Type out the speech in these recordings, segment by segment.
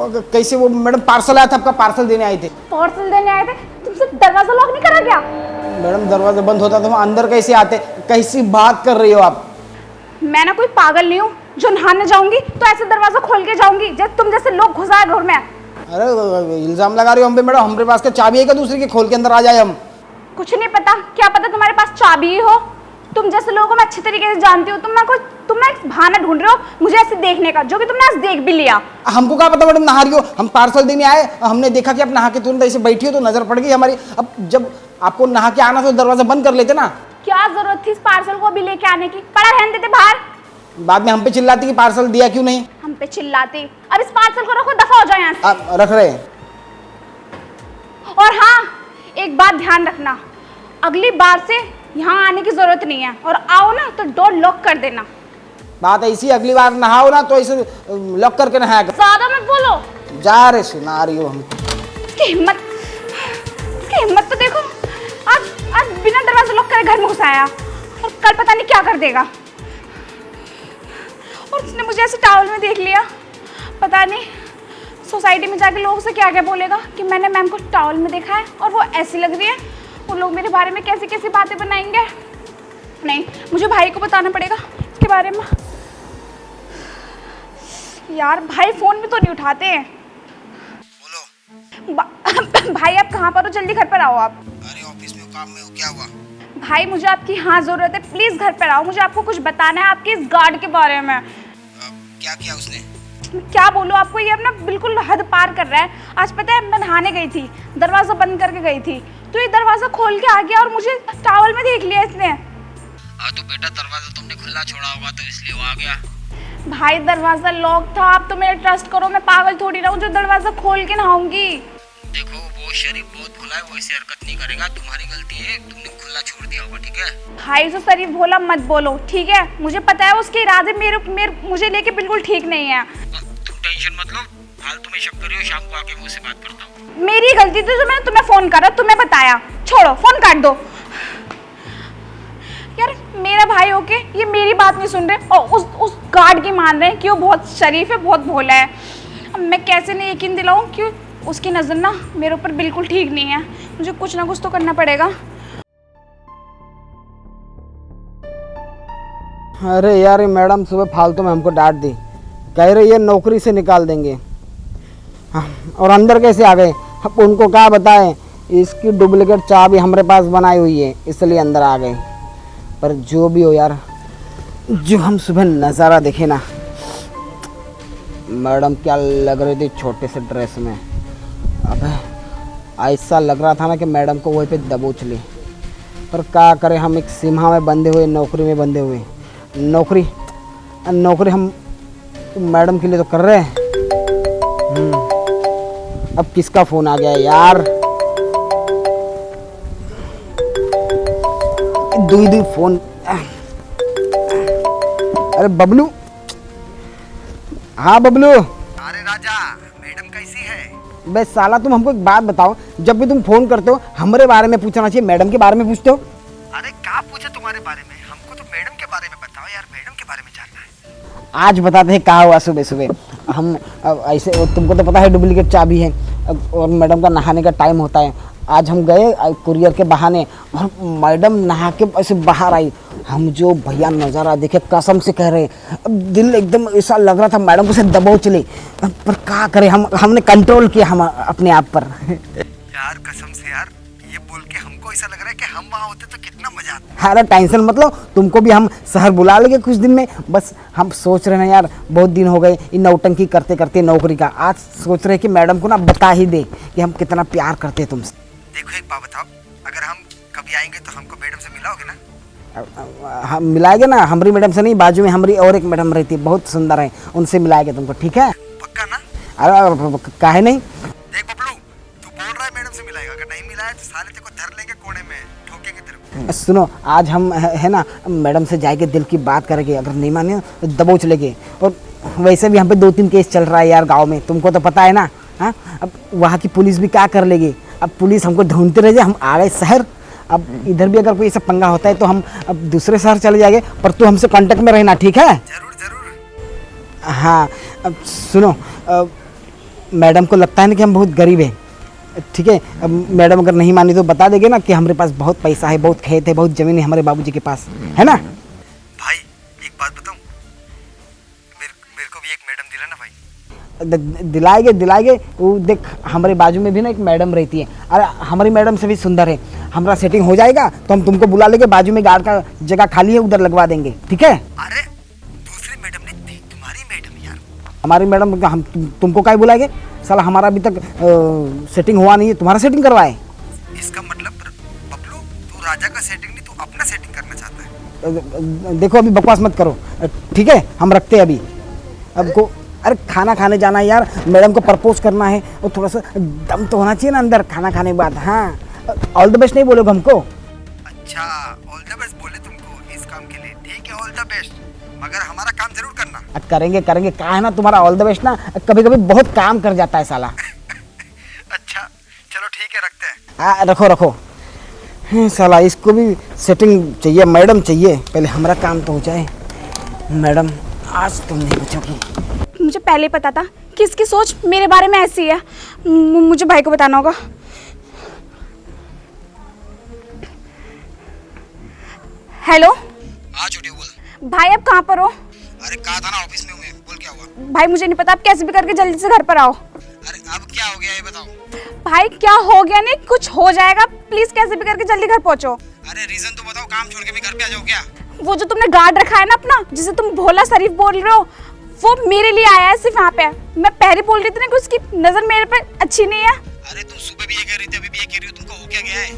कैसे वो madam parcel आया था, आपका पार्सल देने आए थे। पार्सल देने आए थे? तुमसे दरवाजा लॉक नहीं करा क्या? मैडम दरवाजा बंद होता तो हम अंदर कैसे आते? कैसी बात कर रही हो आप? मैं ना कोई पागल नहीं हूँ जो नहाने जाऊंगी तो ऐसे दरवाजा खोल के जाऊंगी जैसे तुम जैसे लोग घुसाए घर में। अरे इल्जाम लगा रही हो हम पे मैडम, हमारे पास क्या चाबी है क्या दूसरी की खोल के अंदर आ जाए हम? कुछ नहीं पता, क्या पता तुम्हारे पास चाबी ही हो। तुम जैसे लोगों को मैं अच्छी तरीके से जानती हूँ। तुम ना एक बहाना ढूंढ रहे हो मुझे ऐसे देखने का, जो कि तुमने आज देख भी लिया। हमको क्या पता मैडम नहा रही हो, हम पार्सल देने आए, हमने देखा कि आप नहा के तुरंत ऐसे बैठी हो तो नजर पड़ गई हमारी। अब जब आपको नहा के आना तो दरवाजा बंद कर लेते ना। क्या जरूरत थी इस पार्सल को अभी लेके आने की? पड़ा रहने देते बाहर। बाद में हम पे चिल्लाती कि पार्सल दिया क्यों नहीं। हम पे चिल्लाते? अब इस पार्सल को रखो, दफा हो जाए यहाँ से। आप रख रहे हैं। और हाँ, एक बात ध्यान रखना, अगली बार से यहाँ आने की जरूरत नहीं है, और आओ ना तो डोर लॉक कर देना। बात ऐसी, अगली बार नहाओ ना तो ऐसे लॉक करके नहाया कर। ज्यादा मत बोलो। जा रहे सुना रही हो हमको। इसकी हिम्मत तो देखो। आज बिना दरवाजा लॉक करे घर में घुसाया, और कल पता नहीं क्या कर देगा। और उसने मुझे ऐसे टॉवल में देख लिया, पता नहीं सोसाइटी में जाके लोगों से क्या क्या बोलेगा कि मैंने मैम को टॉवल में देखा है और वो ऐसी लग रही है। वो लोग मेरे बारे में कैसी कैसी बातें बनाएंगे। नहीं, मुझे भाई को बताना पड़ेगा इसके बारे में। यार भाई फोन भी तो नहीं उठाते हैं। बोलो। भाई आप कहाँ पर हो? जल्दी घर पर आओ आप। अरे ऑफिस में काम में हो, क्या हुआ? भाई मुझे आपकी हाँ जरूरत है, प्लीज घर पर आओ। मुझे आपको कुछ बताना है आपके इस गार्ड के बारे में। क्या किया उसने? क्या बोलूं आपको, ये अपना बिल्कुल हद पार कर रहा है। आज पता है मैं नहाने गई थी, दरवाजा बंद करके गई थी, तो ये दरवाजा खोल के आ गया और मुझे टॉवल में देख लिया इसने। तो बेटा दरवाजा तुमने खुला छोड़ा होगा तो इसलिए वो आ गया। भाई दरवाजा लॉक था, आप तो मेरा ट्रस्ट करो, मैं पागल थोड़ी रहूं जो दरवाजा खोल के नहाऊंगी। देखो वो शरीफ बहुत खुला है, वो ऐसी हरकत नहीं करेगा, तुम्हारी गलती है, तुमने खुला छोड़ दिया होगा, ठीक है? भाई जो शरीफ भोला मत बोलो, ठीक है? मुझे पता है उसके इरादे मुझे लेके बिल्कुल ठीक नहीं है। तुम टेंशन मत लो, फालतू में शक कर रही हो, शाम को आके मुझसे बात करता हूँ। मेरी गलती थी जो मैंने तुम्हें फोन करा, तुम्हें बताया। छोड़ो, फोन काट दो। यार मेरा भाई होके ये मेरी बात नहीं सुन रहे और उस गार्ड की मान रहे हैं कि वो बहुत शरीफ है, बहुत भोला है। अब मैं कैसे नहीं यकीन दिलाऊं कि उसकी नज़र ना मेरे ऊपर बिल्कुल ठीक नहीं है। मुझे कुछ ना कुछ तो करना पड़ेगा। अरे यार ये मैडम सुबह फालतू में हमको डांट दी, कह रही है नौकरी से निकाल देंगे। और अंदर कैसे आ गए? अब उनको क्या बताएं, इसकी डुप्लीकेट चाबी हमारे पास बनाई हुई है इसलिए अंदर आ गए। पर जो भी हो यार, जो हम सुबह नज़ारा देखे ना, मैडम क्या लग रही थी छोटे से ड्रेस में। अबे ऐसा लग रहा था ना कि मैडम को वहीं पे दबोच ले। पर क्या करें, हम एक सीमा में बंधे हुए, नौकरी में बंधे हुए। नौकरी हम मैडम के लिए तो कर रहे हैं। अब किसका फ़ोन आ गया यार? दो फोन। अरे बबलू। हाँ बबलू। अरे राजा, मैडम कैसी है? बे साला तुम हमको एक बात बताओ, जब भी तुम फोन करते हो हमारे बारे में पूछना चाहिए, मैडम के बारे में पूछते हो? अरे क्या पूछे तुम्हारे बारे में? हमको तो मैडम के बारे में बताओ यार, मैडम के बारे में जानना है। आज बताते हैं क्या हुआ सुबह सुबह। हम ऐसे, तुमको तो पता है डुप्लीकेट चाबी है और मैडम का नहाने का टाइम होता है। आज हम गए कुरियर के बहाने और मैडम नहा के ऐसे बाहर आई। हम जो भैया नज़ारा देखे, कसम से कह रहे, अब दिल एकदम ऐसा लग रहा था मैडम को से दबोच ले। पर क्या करें, हमने कंट्रोल किया हम अपने आप पर। यार कसम से यार, ये बोल के हमको ऐसा लग रहा है कि हम वहाँ होते तो कितना मजा आता। अरे टेंशन मत लो, तुमको भी हम शहर बुला लेंगे कुछ दिन में। बस हम सोच रहे हैं यार, बहुत दिन हो गए इन नौटंकी करते करते नौकरी का। आज सोच रहे हैं कि मैडम को ना बता ही दे कि हम कितना प्यार करते हैं तुमसे। देखो एक बात बताओ, अगर हम कभी आएंगे तो हमको मैडम से मिलाओगे ना? हम मिलाएंगे ना, हमारी मैडम से नहीं, बाजू में हमारी और एक मैडम रहती है, बहुत सुंदर है, उनसे मिलाएंगे तुमको, ठीक है? पक्का ना? अरे काहे नहीं। देख बबलू, तू बोल रहा है मैडम से मिलाएगा, अगर नहीं मिलाया तो साले तेरे को धर लेंगे कोने में, ठोकेंगे तेरे को। सुनो, आज हम है ना मैडम से जाके दिल की बात करेंगे, अगर नहीं माने तो दबोच लेंगे। और वैसे भी यहाँ पे 2-3 केस चल रहा है यार गाँव में, तुमको तो पता है ना। हाँ, अब वहाँ की पुलिस भी क्या कर लेगी। अब पुलिस हमको ढूंढते रह जाए, हम आ गए शहर। अब इधर भी अगर कोई ऐसा पंगा होता है तो हम अब दूसरे शहर चले जाएंगे, पर तू हमसे कांटेक्ट में रहना, ठीक है? जरूर जरूर। हाँ अब सुनो, मैडम को लगता है ना कि हम बहुत गरीब हैं, ठीक है। अब मैडम अगर नहीं मानी तो बता देंगे ना कि हमारे पास बहुत पैसा है, बहुत खेत है, बहुत ज़मीन है हमारे बाबूजी के पास, है ना। भाई एक बात बताऊं, मेरे को भी एक मैडम दिला ना भाई। दिलाएंगे। वो देख हमारे बाजू में भी ना एक मैडम रहती है, अरे हमारी मैडम से भी सुंदर है। हमारा सेटिंग हो जाएगा तो हम तुमको बुला लेंगे, बाजू में गार्ड का जगह खाली है उधर लगवा देंगे, ठीक है। अरे दूसरी मैडम नहीं थी, तुम्हारी मैडम यार। हमारी मैडम हम तुमको क्या बुलाएंगे, साला हमारा अभी तक सेटिंग हुआ नहीं है, तुम्हारा सेटिंग करवाए। इसका मतलब बबलू तू राजा का सेटिंग नहीं, तू अपना सेटिंग करना चाहता है। देखो अभी बकवास मत करो, ठीक है, हम रखते हैं अभी। अब को अरे खाना खाने जाना है यार, मैडम को प्रपोज करना है, और थोड़ा सा दम तो होना चाहिए ना अंदर खाना खाने के बाद। हाँ, ऑल द बेस्ट नहीं बोलोगे हमको। अच्छा ऑल द बेस्ट बोले तुमको इस काम के लिए, ठीक है ऑल द बेस्ट, मगर हमारा काम जरूर करना। करेंगे क्या है ना, तुम्हारा ऑल द बेस्ट ना कभी कभी बहुत काम कर जाता है साला। अच्छा चलो ठीक है, रखते हैं। रखो साला, इसको भी सेटिंग चाहिए, मैडम चाहिए, पहले हमारा काम तो हो जाए। मैडम आज तुम नहीं बचोगी। मुझे पहले ही पता था कि इसकी सोच मेरे बारे में ऐसी है। मुझे भाई को बताना होगा। हेलो हाँ छोटी बोल। भाई, आप कहाँ पर हो? अरे कहा था ना ऑफिस में हूँ मैं, बोल क्या हुआ? भाई मुझे नहीं पता, आप कैसे भी करके जल्दी से घर पर आओ। अरे अब क्या हो गया ये बताओ। भाई क्या हो गया, नहीं कुछ हो जाएगा, प्लीज कैसे भी करके जल्दी घर पहुंचो। अरे रीजन तो बताओ, काम छोड़ के भी घर पे आ जाओ क्या? वो जो तुमने गार्ड रखा है ना अपना, जिसे तुम भोला शरीफ बोल रहे हो, वो मेरे लिए आया है सिर्फ यहाँ पे। मैं पहले बोल रही थी ना कि उसकी नजर मेरे पे अच्छी नहीं है। अरे तुम सुबह भी ये कह रही थी, अभी भी ये कह रही हो, तुमको हो क्या गया है?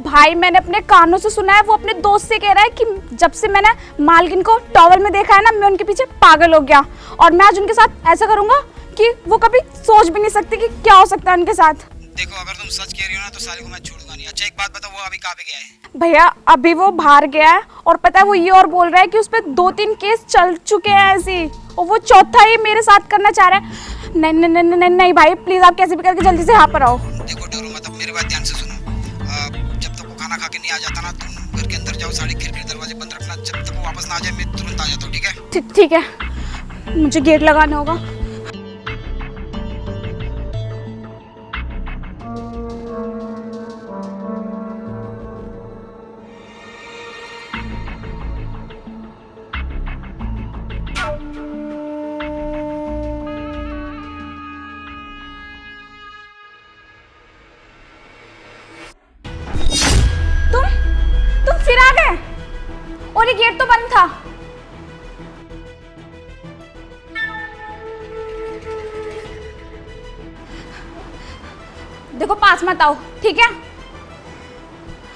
भाई मैंने अपने कानों से सुना है, वो अपने दोस्त से कह रहा है कि जब से मैंने मालकिन को टॉवल में देखा है ना, मैं उनके पीछे पागल हो गया, और मैं आज उनके साथ ऐसा करूंगा कि वो कभी सोच भी नहीं सकती कि क्या हो सकता है उनके साथ। देखो अगर तुम सच कह रही हो ना तो साले को मैं छोड़ूंगा नहीं। अच्छा एक बात बताओ, वो अभी कहाँ पे गया है? भैया अभी वो बाहर गया है, और पता है वो ये और बोल रहा है कि उस पर 2-3 केस चल चुके हैं ऐसे, और वो चौथा ही मेरे साथ करना चाह रहा है। नहीं भाई प्लीज, आप कैसे भी करके जल्दी से यहाँ पर आओ। देखो डरो मत, अब मेरी बात ध्यान से सुनो। जब तक वो खाना खा के नहीं आ जाता ना, तुम घर के अंदर जाओ, सारी खिड़की दरवाजे बंद रखना, जब तक वो वापस ना आ जाए मैं तुरंत आ जाता हूँ, ठीक है? ठीक है, मुझे गेट लगाना होगा। तुम फिर आ गए, और ये गेट तो बंद था। देखो पास मत आओ, ठीक है?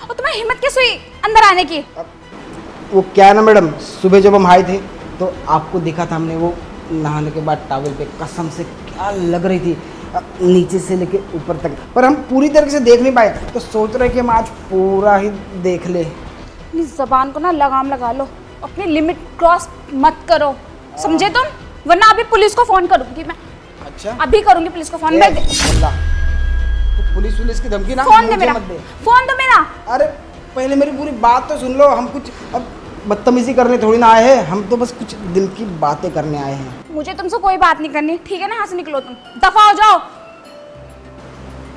और तुम्हें हिम्मत कैसे हुई अंदर आने की? वो क्या है ना मैडम, सुबह जब हम आए थे तो आपको देखा था हमने, वो नहाने के बाद टॉवल पे, कसम से क्या लग रही थी, नीचे से लेके ऊपर तक, पर हम पूरी तरीके से देख नहीं पाए, तो सोच रहे कि हम आज पूरा ही देख ले। अपनी जबान को ना लगाम लगा लो, अपनी लिमिट क्रॉस मत करो, समझे तुम? वरना अभी पुलिस को फोन करूंगी मैं। अच्छा अभी करूंगी पुलिस को फोन। तो पुलिस की धमकी ना, फोन दे मेरा, फोन दो मेरा। अरे पहले मेरी पूरी बात तो सुन लो, हम कुछ अब बदतमीजी करने थोड़ी ना आए हैं, हम तो बस कुछ दिल की बातें करने आए हैं। मुझे तुमसे कोई बात नहीं करनी, ठीक है ना? यहाँ से निकलो, तुम दफा हो जाओ।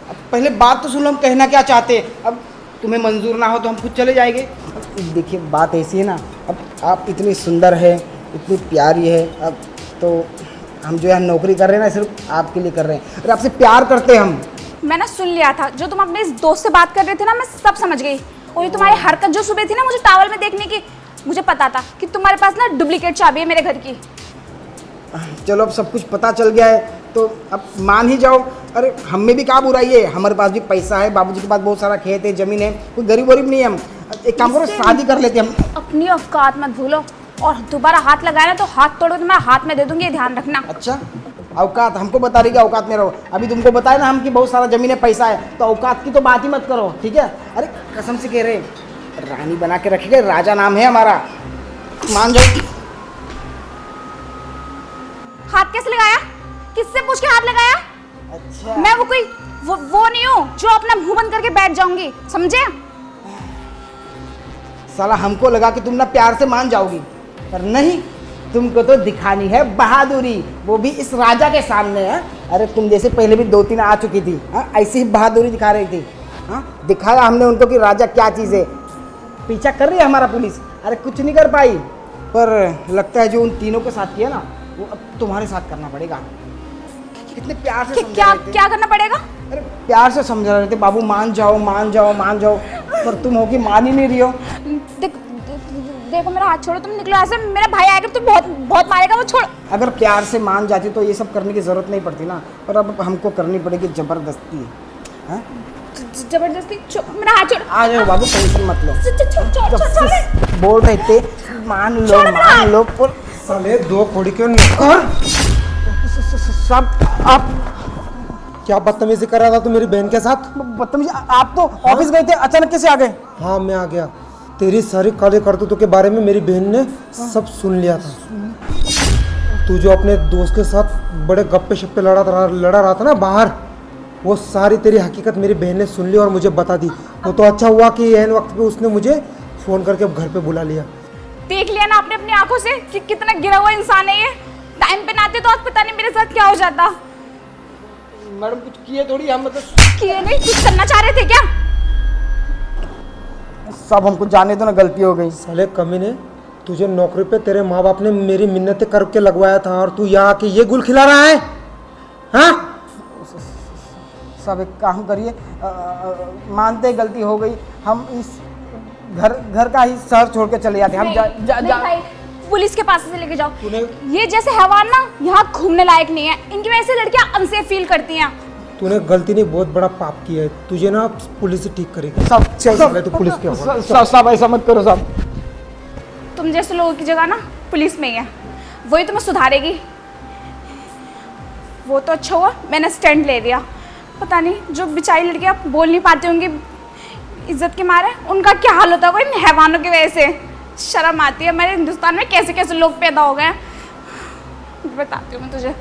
अब पहले बात तो सुन लो, हम कहना क्या चाहते हैं। अब तुम्हें मंजूर ना हो तो हम खुद चले जाएंगे। अब देखिए बात ऐसी है ना, अब आप इतनी सुंदर है, इतनी प्यारी है, अब तो हम जो है नौकरी कर रहे हैं ना, सिर्फ आपके लिए कर रहे हैं, और आपसे प्यार करते हैं हम। मैंने सुन लिया था जो तुम अपने इस दोस्त से बात कर रहे थे ना, मैं सब समझ गई। और ये तुम्हारी हरकत जो सुबह थी ना मुझे टॉवल में देखने की, मुझे पता था कि तुम्हारे पास ना डुप्लीकेट चाबी है मेरे घर की। चलो अब सब कुछ पता चल गया है तो अब मान ही जाओ। अरे हम में भी क्या बुराई है, हमारे पास भी पैसा है, बाबूजी के पास बहुत सारा खेत है, जमीन है, कोई गरीब वरीब नहीं है हम। एक काम करो, शादी कर लेते हम। अपनी औकात मत भूलो, और दोबारा हाथ लगाया ना तो हाथ तोड़ो तो मैं हाथ में दे दूंगी, ये ध्यान रखना। अच्छा औकात हमको बता रही कि औकात में रहो, अभी तुमको बताया ना हम कि बहुत सारा जमीन है, पैसा है, तो औकात की तो बात ही मत करो, ठीक है? अरे कसम से कह रहे, रानी बना के रखेंगे, राजा नाम है हमारा, मान जाओ। हाथ कैसे लगाया? किससे पूछ के हाथ लगाया? अच्छा मैं वो कोई वो नहीं हूँ जो अपना मुंह बंद करके बैठ जाऊंगी, समझे? साला हमको लगा कि तुम ना प्यार से मान जाओगी, पर नहीं, तुमको तो दिखानी है बहादुरी, वो भी इस राजा के सामने है। अरे तुम जैसे पहले भी 2-3 आ चुकी थी, हाँ ऐसी ही बहादुरी दिखा रही थी। हाँ दिखाया हमने उनको कि राजा क्या चीज़ है। पीछा कर रही है हमारा पुलिस, अरे कुछ नहीं कर पाई, पर लगता है जो उन तीनों के साथ किया ना वो अब तुम्हारे साथ करना पड़ेगा। कितने प्यार से समझा क्या रहे थे। क्या करना पड़ेगा? अरे प्यार से समझा रहे थे, बाबू मान जाओ मान जाओ मान जाओ, पर तुम हो कि मान ही नहीं रही हो। देखो मेरा हाथ छोड़ो, तुम निकलो ऐसे, मेरा भाई आएगा तो बहुत बहुत मारेगा, वो छोड़। अगर प्यार से मान जाती तो ये सब करने की ज़रूरत नहीं पड़ती ना, पर अब हमको करनी पड़ेगी ज़बरदस्ती। हाँ जबरदस्ती मेरा हाथ छोड़। आ जाओ बाबू, टेंशन मत लो। छोड़। बोल रहे थे मान लो पर साले 2 कोड़ी क्यों निकाल। सब आप क्या बदतमीजी कर रहा था तू मेरी बहन के साथ? बदतमीजी, आप तो ऑफिस गए थे, अचानक कैसे आ गए? हाँ मैं आ गया, तेरी सारी काली करतूतों के बारे में मेरी बहन ने सब सुन लिया था। तू जो अपने दोस्त के साथ बड़े गप्पे शप्पे लड़ा रहा था ना बाहर, वो सारी तेरी हकीकत मेरी बहन ने सुन ली और मुझे बता दी। वो तो अच्छा हुआ कि एन वक्त पे उसने मुझे फ़ोन करके घर पे बुला लिया। देख लिया ना आपने अपनी आंखों से कि कितना गिरा हुआ इंसान है ये। टाइम पे ना आते तो आज पता नहीं मेरे साथ क्या हो जाता। मैडम कुछ किए थोड़ी, हम मतलब किए नहीं, कुछ करना चाह रहे थे क्या? सब हमको जाने दो ना, गलती हो गई। साले कमीने, तुझे नौकरी पे तेरे माँ बाप ने मेरी मिन्नतें करके लगवाया था और तू यहाँ आके ये गुल खिला रहा है? हाँ सब एक काम करिए, मानते गलती हो गई, हम इस घर का ही शहर छोड़ के चले जाते। हम नहीं भाई, पुलिस के पास से लेके जाओ। ये जैसे हैवान ना यहाँ घूमने लायक नहीं है, इनकी वजह से लड़कियां अनसेफ फील करती हैं। तूने गलती नहीं, बहुत बड़ा पाप किया है। तुझे ना पुलिस से ठीक करेगी। सब साले तू पुलिस के हवाले। सब ऐसा मत करो सब। तुम जैसे लोगों की जगह ना पुलिस में ही है, वही तुम्हें सुधारेगी। वो तो अच्छा हुआ मैंने स्टैंड ले लिया। पता नहीं जो बेचारी लड़कियां बोल नहीं पाती होंगी इज्जत के मारे, उनका क्या हाल होता होगा इन हैवानों की वजह से। शर्म आती है, हमारे हिंदुस्तान में कैसे कैसे लोग पैदा हो गए। बताती हूँ मैं तुझे।